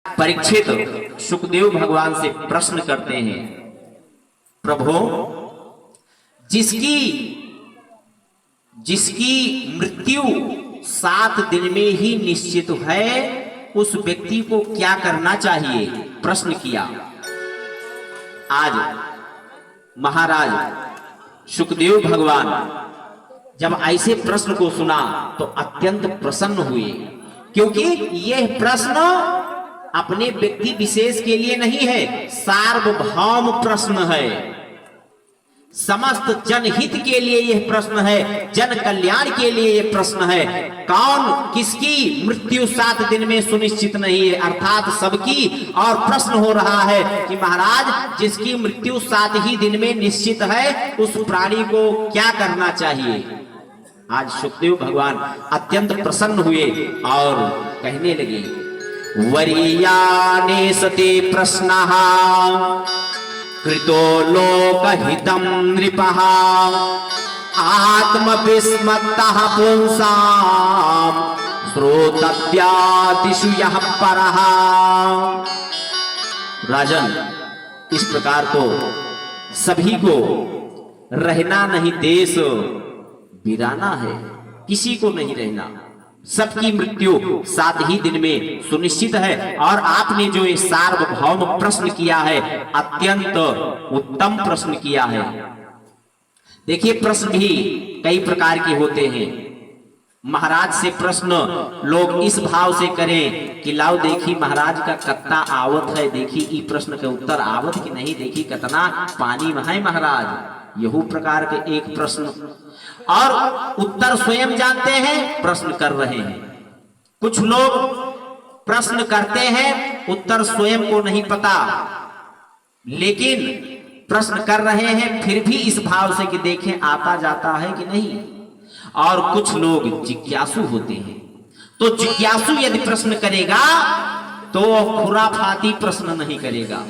परीक्षित सुखदेव भगवान से प्रश्न करते हैं, प्रभु जिसकी जिसकी मृत्यु 7 दिन में ही निश्चित है उस व्यक्ति को क्या करना चाहिए? प्रश्न किया। आज महाराज सुखदेव भगवान जब ऐसे प्रश्न को सुना तो अत्यंत प्रसन्न हुए, क्योंकि यह प्रश्न अपने व्यक्ति विशेष के लिए नहीं है, सार्वभौम प्रश्न है, समस्त जनहित के लिए यह प्रश्न है, जन कल्याण के लिए यह प्रश्न है। कौन किसकी मृत्यु 7 दिन में सुनिश्चित नहीं है, अर्थात सबकी। और प्रश्न हो रहा है कि महाराज जिसकी मृत्यु 7 ही दिन में निश्चित है उस प्राणी को क्या करना चाहिए? आज सुखदेव भगवान अत्यंत प्रसन्न हुए और कहने लगे, वरीयाने सते प्रश्नः कृतो लोकहितं नृपः आत्मविस्मतः पुंसां श्रोतव्यादिषु यः परः। राजन, इस प्रकार तो सभी को रहना नहीं, देश वीराना है, किसी को नहीं रहना, सबकी मृत्यु 7 ही दिन में सुनिश्चित है। और आपने जो ये सार्वभौम प्रश्न किया है, अत्यंत उत्तम प्रश्न किया है। देखिए, प्रश्न भी कई प्रकार के होते हैं। महाराज से प्रश्न लोग इस भाव से करें कि लाओ देखी महाराज का कत्ता आवत है, देखी ई प्रश्न के उत्तर आवत कि नहीं, देखी कितना पानी में है महाराज। यहू प्रकार के एक प्रश्न, और उत्तर स्वयं जानते हैं, प्रश्न कर रहे हैं। कुछ लोग प्रश्न करते हैं, उत्तर स्वयं को नहीं पता, लेकिन प्रश्न कर रहे हैं फिर भी इस भाव से कि देखें आता जाता है कि नहीं। और कुछ लोग जिज्ञासु होते हैं, तो जिज्ञासु यदि प्रश्न करेगा तो खुराफाती प्रश्न नहीं करेगा।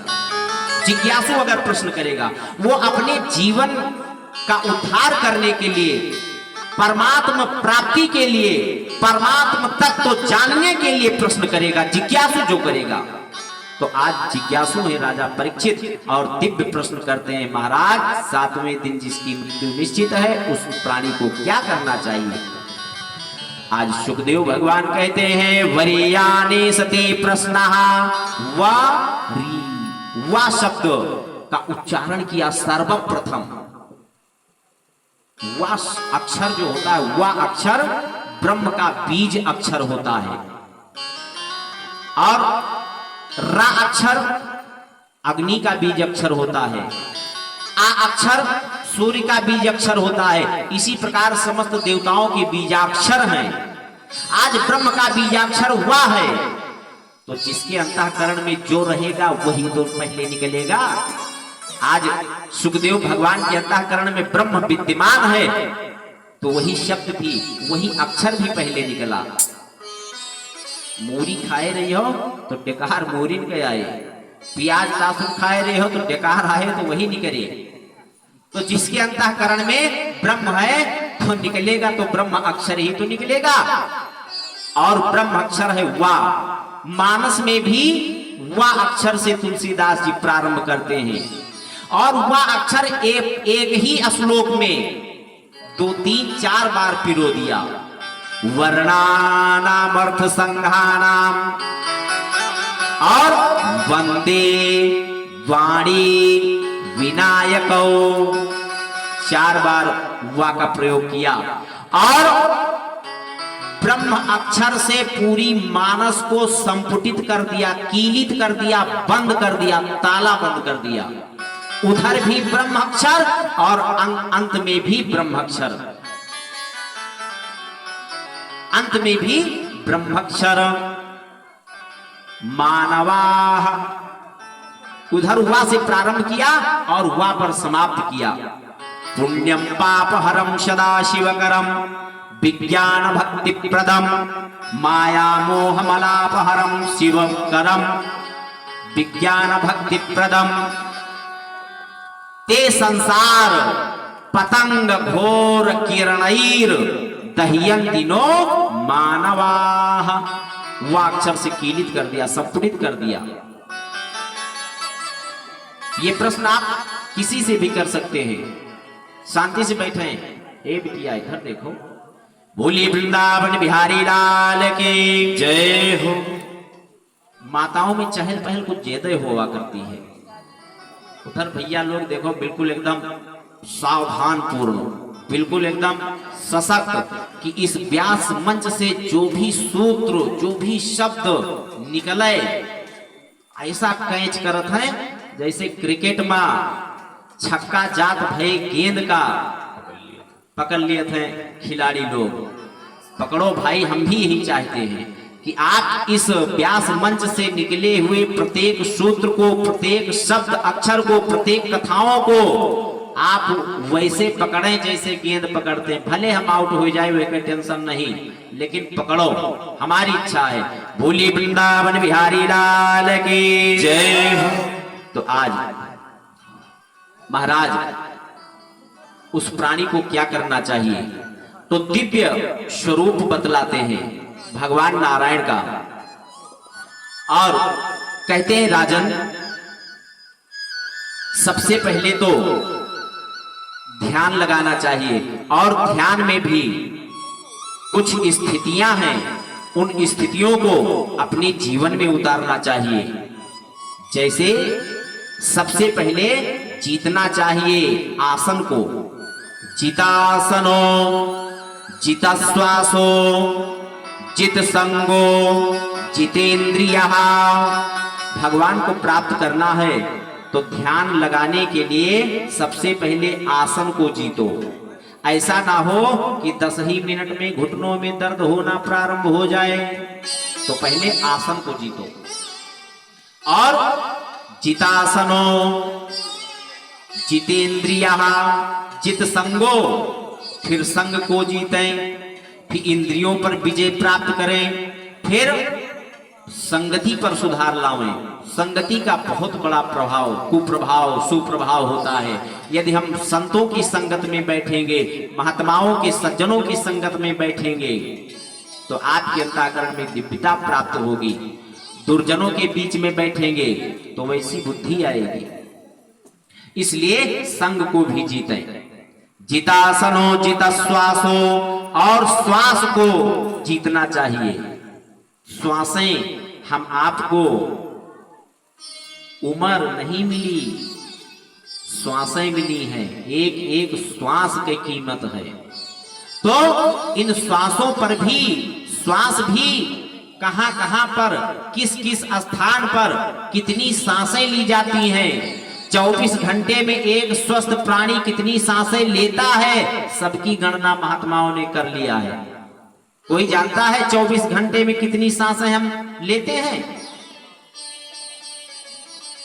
जिज्ञासु अगर प्रश्न करेगा, वो अपने जीवन का उद्धार करने के लिए, परमात्मा प्राप्ति के लिए, परमात्मा तत्व जानने के लिए प्रश्न करेगा, जिज्ञासु जो करेगा। तो आज जिज्ञासु है राजा परीक्षित और दिव्य प्रश्न करते हैं, महाराज 7वें दिन जिसकी मृत्यु निश्चित है उस प्राणी को क्या करना चाहिए? आज सुखदेव भगवान कहते हैं, वरीयाने सते प्रश्नः। वा शब्द का उच्चारण किया सर्वप्रथम। वह अक्षर जो होता है, वह अक्षर ब्रह्म का बीज अक्षर होता है, और रा अक्षर अग्नि का बीज अक्षर होता है, आ अक्षर सूर्य का बीज अक्षर होता है। इसी प्रकार समस्त देवताओं के बीजाक्षर हैं। आज ब्रह्म का बीजाक्षर हुआ है, तो जिसके अंतःकरण में जो रहेगा वही तो पहले निकलेगा। आज सुखदेव भगवान के अंतःकरण में ब्रह्म विद्यमान है, तो वही शब्द भी, वही अक्षर भी पहले निकला। मूरी खाए रही हो तो डेकार मोरिन के आए, प्याज लहसुन खाए रहे हो तो डेकार आए तो वही निकले। तो जिसके अंतःकरण में ब्रह्म है तो निकलेगा, तो ब्रह्म अक्षर ही तो निकलेगा। और ब्रह्म अक्षर है वाह। मानस में भी वाह अक्षर से तुलसीदास जी प्रारंभ करते हैं, और वह अक्षर एक ही श्लोक में 2, 3, 4 बार पिरो दिया। वर्णानाम अर्थ संघानाम और वंदे वाणी विनायको, 4 बार वा का प्रयोग किया। और ब्रह्म अक्षर से पूरी मानस को संपुटित कर दिया, कीलित कर दिया, बंद कर दिया, ताला बंद कर दिया। उधर भी ब्रह्म अक्षर और अंत में भी ब्रह्म अक्षर, अंत में भी ब्रह्म अक्षर। मानवाः, उधर हुआ से प्रारंभ किया और हुआ पर समाप्त किया। पुण्यम पापहरम सदाशिवकरम विज्ञान भक्ति प्रदम माया मोह मलापहरम शिवकरम विज्ञान भक्ति प्रदम। ते संसार पतंग घोर किरणैर दह्यन्ति नो मानवाः। वाक्क्षर से कीलित कर दिया, संपुटित कर दिया। ये प्रश्न आप किसी से भी कर सकते हैं। शांति से बैठे हैं। ए बिटिया इधर देखो। बोली वृंदावन बिहारी लाल की जय हो। माताओं में चहल पहल कुछ ज्यादा हुआ करती है। उधर भैया लोग देखो बिल्कुल एकदम सावधान पूर्ण, बिल्कुल एकदम सशक्त कि इस व्यास मंच से जो भी सूत्र, जो भी शब्द निकले ऐसा कैच करत है जैसे क्रिकेट में छक्का जात भय गेंद का पकड़ लिए थे खिलाड़ी लोग। पकड़ो भाई, हम भी यही चाहते हैं कि आप इस व्यास मंच से निकले हुए प्रत्येक सूत्र को, प्रत्येक शब्द अक्षर को, प्रत्येक कथाओं को आप वैसे पकड़ें जैसे गेंद पकड़ते हैं। भले हम आउट हो जाए वे कोई टेंशन नहीं, लेकिन पकड़ो, हमारी इच्छा है। बोली वृंदावन बिहारी लाल की जय हो। तो आज महाराज उस प्राणी को क्या करना चाहिए, तो दिव्य स्वरूप बतलाते हैं भगवान नारायण का। और कहते हैं राजन, सबसे पहले तो ध्यान लगाना चाहिए, और ध्यान में भी कुछ स्थितियां हैं, उन स्थितियों को अपने जीवन में उतारना चाहिए। जैसे सबसे पहले जीतना चाहिए आसन को। जितासनो जितश्वासो जित संगो जितेंद्रियः। भगवान को प्राप्त करना है तो ध्यान लगाने के लिए सबसे पहले आसन को जीतो। ऐसा ना हो कि 10 ही मिनट में घुटनों में दर्द होना प्रारंभ हो जाए, तो पहले आसन को जीतो। और जितासनो जितेंद्रियः जित संगो, फिर संग को जीतें, फिर इंद्रियों पर विजय प्राप्त करें, फिर संगति पर सुधार लावें। संगति का बहुत बड़ा प्रभाव, कुप्रभाव सुप्रभाव होता है। यदि हम संतों की संगत में बैठेंगे, महात्माओं के सज्जनों की संगत में बैठेंगे, तो आपके अंतःकरण में दिव्यता प्राप्त होगी। दुर्जनों के बीच में बैठेंगे तो वैसी बुद्धि आएगी। इसलिए संग को भी जीतें। जितासनो जितश्वासो, और श्वास को जीतना चाहिए। श्वासें, हम आपको उम्र नहीं मिली, श्वासें मिली हैं। एक एक श्वास की कीमत है। तो इन श्वासों पर भी, श्वास भी कहां कहां पर, किस किस स्थान पर कितनी सांसें ली जाती हैं, 24 घंटे में एक स्वस्थ प्राणी कितनी सांसें लेता है, सबकी गणना महात्माओं ने कर लिया है। कोई जानता है 24 घंटे में कितनी सांसें हम लेते हैं?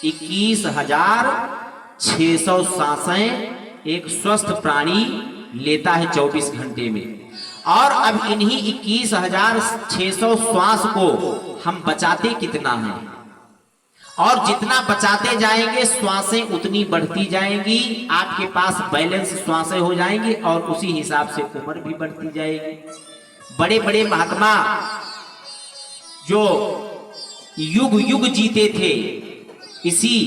21,600 सांसें एक स्वस्थ प्राणी लेता है 24 घंटे में। और अब इन्हीं 21,600 श्वास को हम बचाते कितना है, और जितना बचाते जाएंगे श्वासें उतनी बढ़ती जाएंगी। आपके पास बैलेंस श्वासें हो जाएंगी और उसी हिसाब से उम्र भी बढ़ती जाएगी। बड़े बड़े महात्मा जो युग युग जीते थे, इसी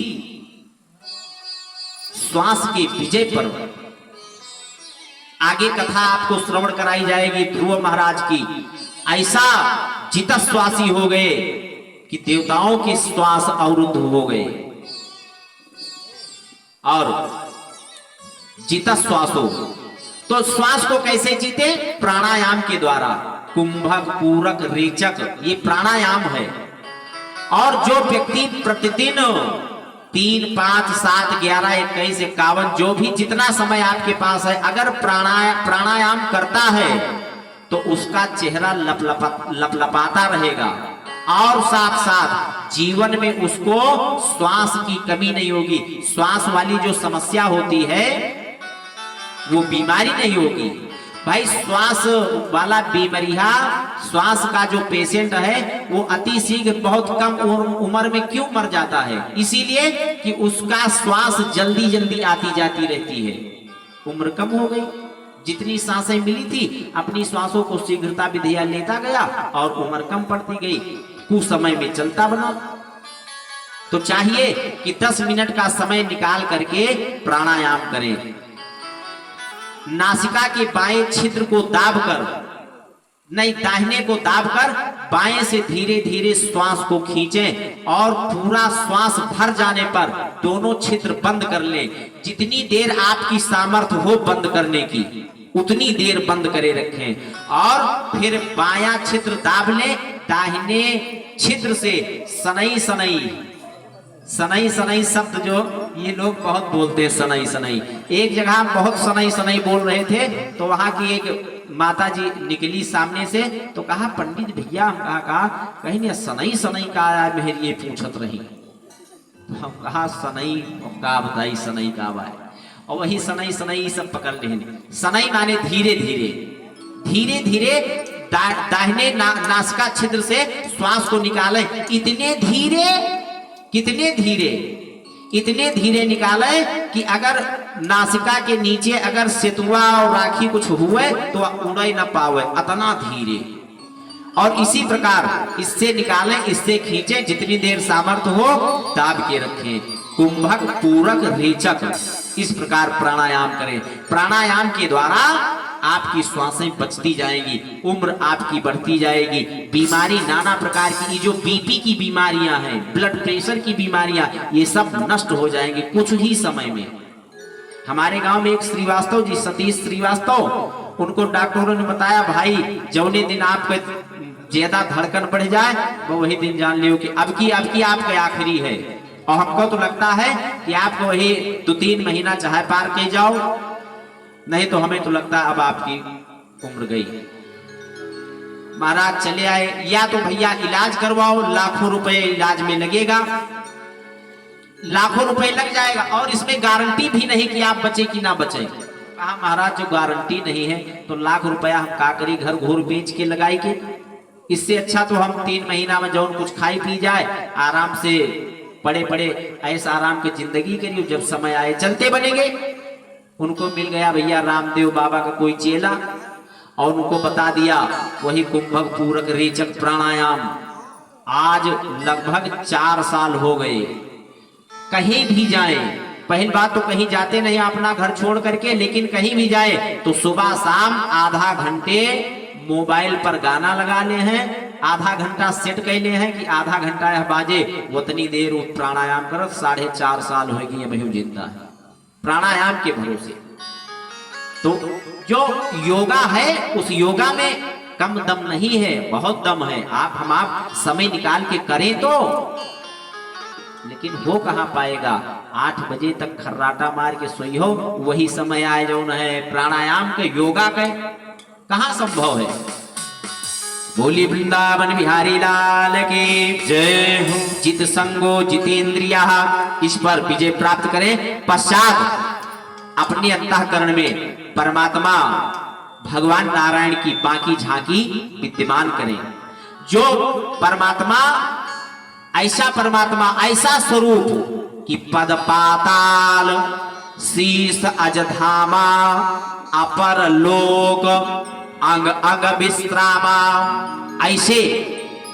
श्वास के विजय पर्व। आगे कथा आपको श्रवण कराई जाएगी ध्रुव महाराज की। ऐसा जितश्वासी हो गए कि देवताओं के श्वास अवरुद्ध हो गए। और जितश्वासो, तो श्वास को कैसे जीते? प्राणायाम के द्वारा। कुंभक, पूरक, रेचक, ये प्राणायाम है। और जो व्यक्ति प्रतिदिन 3, 5, 7, 11, 21, 51 जो भी जितना समय आपके पास है, अगर प्राणायाम करता है तो उसका चेहरा लपलपाता रहेगा, और साथ साथ जीवन में उसको श्वास की कमी नहीं होगी। श्वास वाली जो समस्या होती है वो बीमारी नहीं होगी। भाई श्वास वाला बीमारिया, श्वास का जो पेशेंट है वो अति शीघ्र बहुत कम उम्र में क्यों मर जाता है? इसीलिए कि उसका श्वास जल्दी जल्दी आती जाती रहती है। उम्र कम हो गई, जितनी सांसें मिली थी अपनी श्वासों को शीघ्रता विधिया लेता गया और उम्र कम पड़ती गई, कुछ समय में चलता बना। तो चाहिए कि 10 मिनट का समय निकाल करके प्राणायाम करें। नासिका के बाएं छिद्र को दाबकर, नहीं दाहिने को दाबकर बाएं से धीरे धीरे श्वास को खींचें और पूरा श्वास भर जाने पर दोनों छिद्र बंद कर लें। जितनी देर आपकी सामर्थ्य हो बंद करने की उतनी देर बंद करे रखें और फिर बायां छिद्र दाब लें। दाहिने छिद्र से सनई सनई, सनई सनई शब्द जो ये लोग बहुत बोलते हैं, सनई सनई। एक जगह हम बहुत सनई सनई बोल रहे थे तो वहां की एक माता जी निकली सामने से, तो कहा पंडित भैया, हम कहा कहीं नहीं सनई सनई का मेहर ये पूछत रही। तो हम कहा सनई का बताई, सनई का बाय, और वही सनई सनई सब पकड़ ले। सनई माने धीरे धीरे, धीरे धीरे दाहिने नासिका छिद्र से श्वास को निकाले। इतने धीरे, कितने धीरे, इतने धीरे निकाले कि अगर नासिका के नीचे अगर सेतुआ और राखी कुछ हुए तो उड़ न पावे, इतना धीरे। और इसी प्रकार इससे निकालें, इससे खींचें, जितनी देर सामर्थ्य हो दाब के रखें। कुंभक, पूरक, रेचक, इस प्रकार प्राणायाम करें। प्राणायाम के द्वारा आपकी श्वासें बचती जाएंगी, उम्र आपकी बढ़ती जाएगी, बीमारी नाना प्रकार की, जो बीपी की बीमारियां हैं, ब्लड प्रेशर की बीमारियां, ये सब नष्ट हो जाएंगे कुछ ही समय में। हमारे गांव में एक श्रीवास्तव जी, सतीश श्रीवास्तव, उनको डॉक्टरों ने बताया भाई जौने दिन आपके ज्यादा धड़कन बढ़ जाए वो वही दिन जान लियो कि अब की आपके आखिरी है। और हमको तो लगता है कि आपको वही 2-3 महीना चाहे पार के जाओ, नहीं तो हमें तो लगता है अब आपकी उम्र गई। महाराज चले आए, या तो भैया इलाज करवाओ, लाखों रुपए इलाज में लगेगा, लाखों रुपए लग जाएगा और इसमें गारंटी भी नहीं कि आप बचे कि ना बचे। कहा महाराज जो गारंटी नहीं है तो लाख रुपया हम का करी, घर घोर बेच के लगाई के, इससे अच्छा तो हम 3 महीना में जौन कुछ खाई पी जाए, आराम से पड़े पड़े ऐसा आराम की जिंदगी करियो, जब समय आए चलते बनेंगे। उनको मिल गया भैया रामदेव बाबा का कोई चेला और उनको बता दिया वही कुंभक, पूरक, रेचक प्राणायाम। आज लगभग 4 साल हो गए। कहीं भी जाए, पहली बात तो कहीं जाते नहीं अपना घर छोड़ करके, लेकिन कहीं भी जाए तो सुबह शाम आधा घंटे मोबाइल पर गाना लगा ले हैं, आधा घंटा सेट कर ले हैं कि आधा घंटा यह बाजे, उतनी देर प्राणायाम करो। 4.5 साल होगी अभी जिंदा है प्राणायाम के भरोसे। तो जो योगा है उस योगा में कम दम नहीं है, बहुत दम है। आप समय निकाल के करें तो, लेकिन हो कहां पाएगा। 8 बजे तक खर्राटा मार के सोई हो, वही समय आए जो है प्राणायाम के, योगा के, कहां संभव है। बोली वृंदावन बिहारी लाल की जय हो। जित संगो जितेंद्रिया, इस पर विजय प्राप्त करें। पश्चात अपने अंतःकरण में परमात्मा भगवान नारायण की बाकी झांकी विद्यमान करें। जो परमात्मा, ऐसा स्वरूप कि पद पाताल शीस अजधामा अपर लोक अंग अंग विश्रामा, ऐसे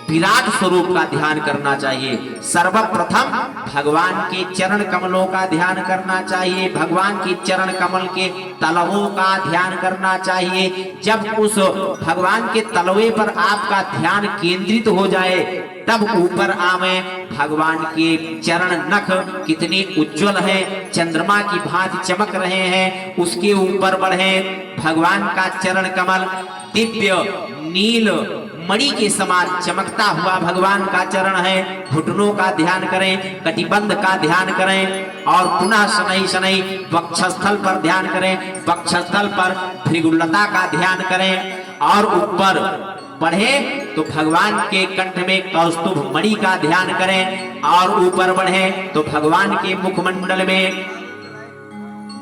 विराट स्वरूप का ध्यान करना चाहिए। सर्वप्रथम भगवान के चरण कमलों का ध्यान करना चाहिए, भगवान के चरण कमल के तलवों का ध्यान करना चाहिए। जब उस भगवान के तलवे पर आपका ध्यान केंद्रित हो जाए तब ऊपर आवे भगवान के चरण नख कितने उज्जवल हैं, चंद्रमा की भांति चमक रहे हैं, उसके ऊपर बढ़े भगवान का चरण कमल दिव्य नील मणि के समान चमकता हुआ भगवान का चरण है। घुटनों का ध्यान करें, कटिबंध का ध्यान करें और पुनः शनै शनै वक्षस्थल पर ध्यान करें, वक्षस्थल पर भृगुलता का ध्यान करें और ऊपर बढ़े तो भगवान के कंठ में कौस्तुभ मणि का ध्यान करें और ऊपर बढ़े तो भगवान के मुखमंडल में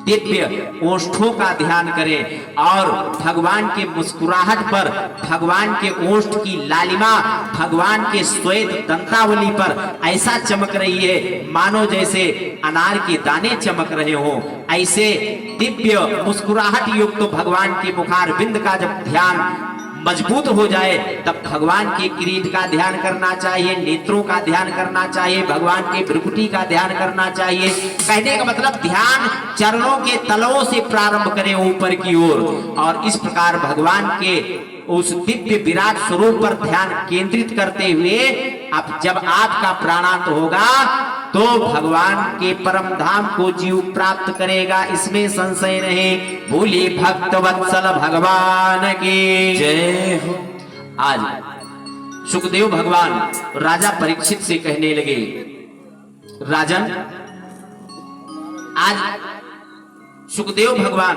दिव्य ओष्ठों का ध्यान करें और भगवान के मुस्कुराहट पर, भगवान के ओष्ठ की लालिमा, भगवान के श्वेत दंतावली पर ऐसा चमक रही है मानो जैसे अनार के दाने चमक रहे हो। ऐसे दिव्य मुस्कुराहट युक्त तो भगवान के मुखार बिंद का जब ध्यान मजबूत हो जाए तब भगवान के किरीट का ध्यान करना चाहिए, नेत्रों का ध्यान करना चाहिए, भगवान के भ्रुकुटी का ध्यान करना चाहिए। कहने का मतलब ध्यान चरणों के तलों से प्रारंभ करें ऊपर की ओर, और इस प्रकार भगवान के उस दिव्य विराट स्वरूप पर ध्यान केंद्रित करते हुए अब जब आपका प्राणांत होगा तो भगवान के परम धाम को जीव प्राप्त करेगा, इसमें संशय नहीं। बोले भक्त वत्सल भगवान की जय हो। आज सुखदेव भगवान राजा परीक्षित से कहने लगे, राजन, आज सुखदेव भगवान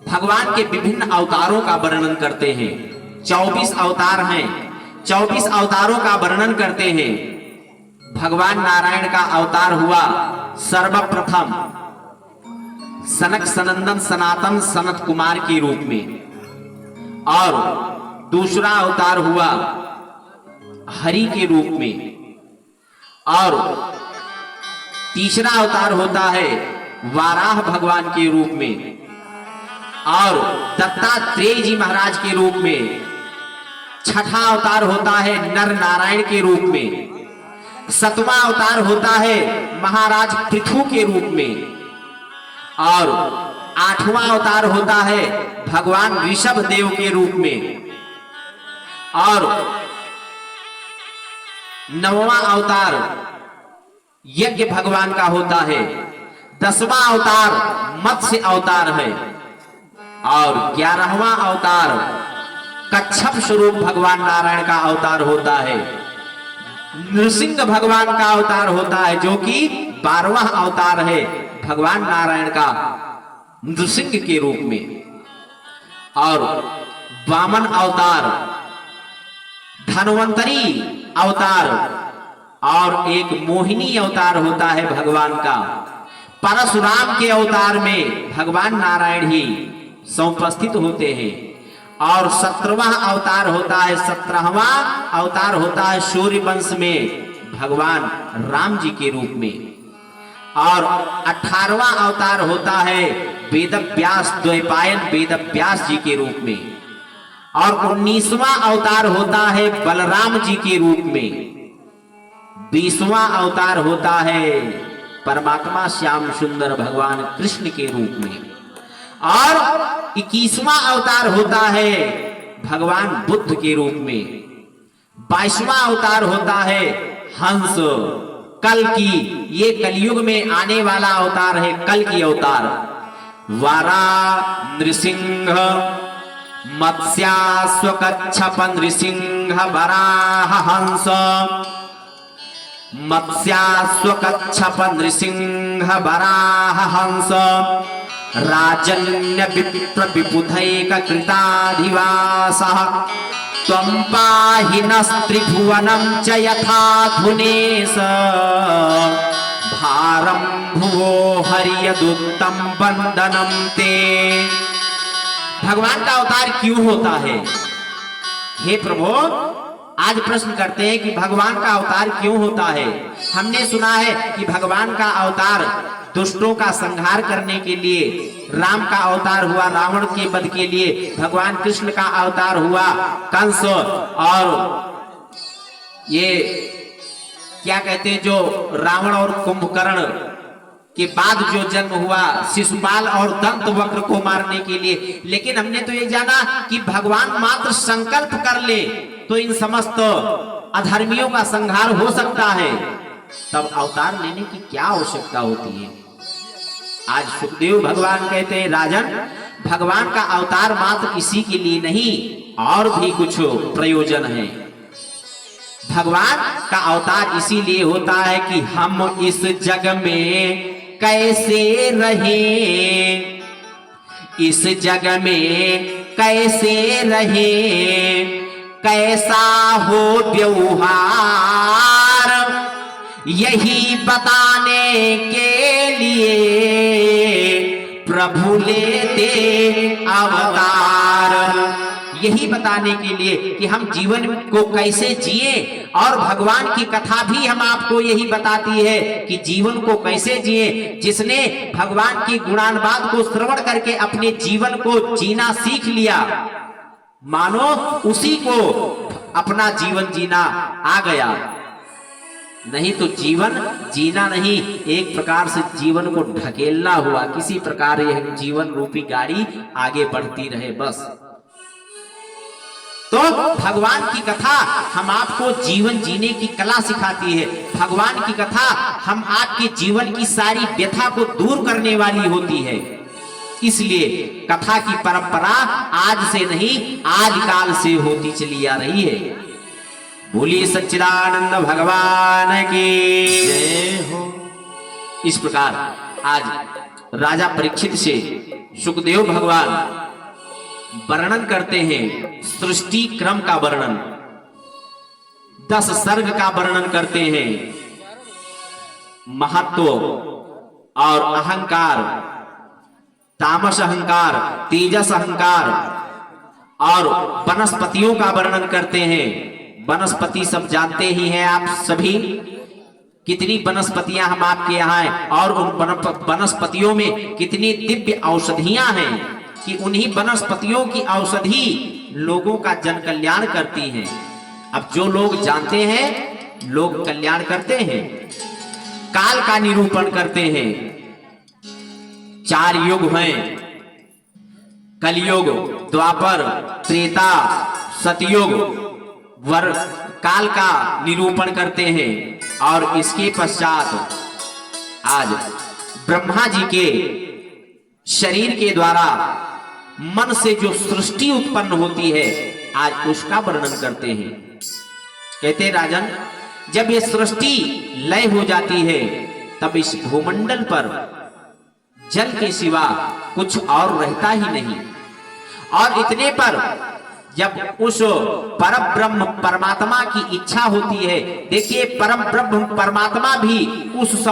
भगवान के विभिन्न अवतारों का वर्णन करते हैं। 24 अवतार हैं, 24 अवतारों का वर्णन करते हैं। भगवान नारायण का अवतार हुआ सर्वप्रथम सनक सनंदन सनातन सनत कुमार के रूप में, और दूसरा अवतार हुआ हरि के रूप में, और तीसरा अवतार होता है वाराह भगवान के रूप में, और दत्तात्रेय जी महाराज के रूप में। छठा अवतार होता है नर नारायण के रूप में। सतवां अवतार होता है महाराज पृथु के रूप में, और आठवां अवतार होता है भगवान ऋषभ देव के रूप में, और नौवां अवतार यज्ञ भगवान का होता है। 10वां अवतार मत्स्य अवतार है, और 11वां अवतार कच्छप स्वरूप भगवान नारायण का अवतार होता है। नृसिंह भगवान का अवतार होता है, जो कि 12वां अवतार है भगवान नारायण का नृसिंह के रूप में। और वामन अवतार, धन्वंतरी अवतार, और एक मोहिनी अवतार होता है भगवान का। परशुराम के अवतार में भगवान नारायण ही समुपस्थित होते हैं। और 17वां अवतार होता है, 17वां अवतार होता है सूर्य वंश में भगवान राम जी के रूप में। और 18वां अवतार होता है वेद व्यास द्वैपायन वेद व्यास जी के रूप में। और 19वां अवतार होता है बलराम जी के रूप में। 20वां अवतार होता है परमात्मा श्याम सुंदर भगवान कृष्ण के रूप में। और 21वां अवतार होता है भगवान बुद्ध के रूप में। 22वां अवतार होता है हंस, कल की, ये कलयुग में आने वाला अवतार है, कल की अवतार। वारा नृसिंह मत्स्यास्वकच्छप नृसिंह वराह हंस, मत्स्यास्वकच्छप नृसिंह वराह हंस, राजन्य विप्र विबुधैक कृताधिवासः, त्वं पाहि नस्त्रिभुवनं च यथा धुनेश, भारं भुवो हरियदुक्तं वंदनं ते। भगवान का अवतार क्यों होता है? हे प्रभु, आज प्रश्न करते हैं कि भगवान का अवतार क्यों होता है। हमने सुना है कि भगवान का अवतार दुष्टों का संहार करने के लिए, राम का अवतार हुआ रावण के वध के लिए, भगवान कृष्ण का अवतार हुआ कंस, और ये क्या कहते हैं जो रावण और कुंभकर्ण के बाद जो जन्म हुआ शिशुपाल और दंत वक्र को मारने के लिए। लेकिन हमने तो ये जाना कि भगवान मात्र संकल्प कर ले तो इन समस्त अधर्मियों का संहार हो सकता है, तब अवतार लेने की क्या आवश्यकता होती है। आज सुखदेव भगवान कहते हैं, राजन, भगवान का अवतार मात्र इसी के लिए नहीं, और भी कुछ प्रयोजन है। भगवान का अवतार इसीलिए होता है कि हम इस जग में कैसे रहें, इस जग में कैसे रहें, कैसा हो व्यवहार, यही बताने के लिए प्रभु लेते अवतार। यही बताने के लिए कि हम जीवन को कैसे जिए, और भगवान की कथा भी हम आपको यही बताती है कि जीवन को कैसे जिए। जिसने भगवान की गुणानुवाद को श्रवण करके अपने जीवन को जीना सीख लिया, मानो उसी को अपना जीवन जीना आ गया। नहीं तो जीवन जीना नहीं, एक प्रकार से जीवन को ढकेलना हुआ। किसी प्रकार यह जीवन रूपी गाड़ी आगे बढ़ती रहे बस। तो भगवान की कथा हम आपको जीवन जीने की कला सिखाती है। भगवान की कथा हम आपके जीवन की सारी व्यथा को दूर करने वाली होती है। इसलिए कथा की परंपरा आज से नहीं, आदिकाल से होती चली आ रही है। बोलिए सच्चिदानंद भगवान की जय हो। इस प्रकार आज राजा परीक्षित से सुखदेव भगवान वर्णन करते हैं, सृष्टि क्रम का वर्णन, 10 सर्ग का वर्णन करते हैं। महत्व और अहंकार, तामस अहंकार, तेजस अहंकार, और वनस्पतियों का वर्णन करते हैं। वनस्पति सब जानते ही हैं आप सभी, कितनी वनस्पतियां हम आपके यहाँ हैं, और उन वनस्पतियों में कितनी दिव्य औषधियां हैं कि उन्हीं वनस्पतियों की औषधि लोगों का जन कल्याण करती हैं। अब जो लोग जानते हैं, लोग कल्याण करते हैं। काल का निरूपण करते हैं। 4 युग हैं, कलयुग, द्वापर, त्रेता, सतयुग, काल का निरूपण करते हैं। और इसके पश्चात आज ब्रह्मा जी के शरीर के द्वारा मन से जो सृष्टि उत्पन्न होती है, आज उसका वर्णन करते हैं। कहते हैं राजन, जब ये सृष्टि लय हो जाती है, तब इस भूमंडल पर जल के सिवा कुछ और रहता ही नहीं। और इतने पर जब उस परम ब्रह्म परमात्मा की इच्छा होती है, देखिए परम ब्रह्म परमात्मा भी उस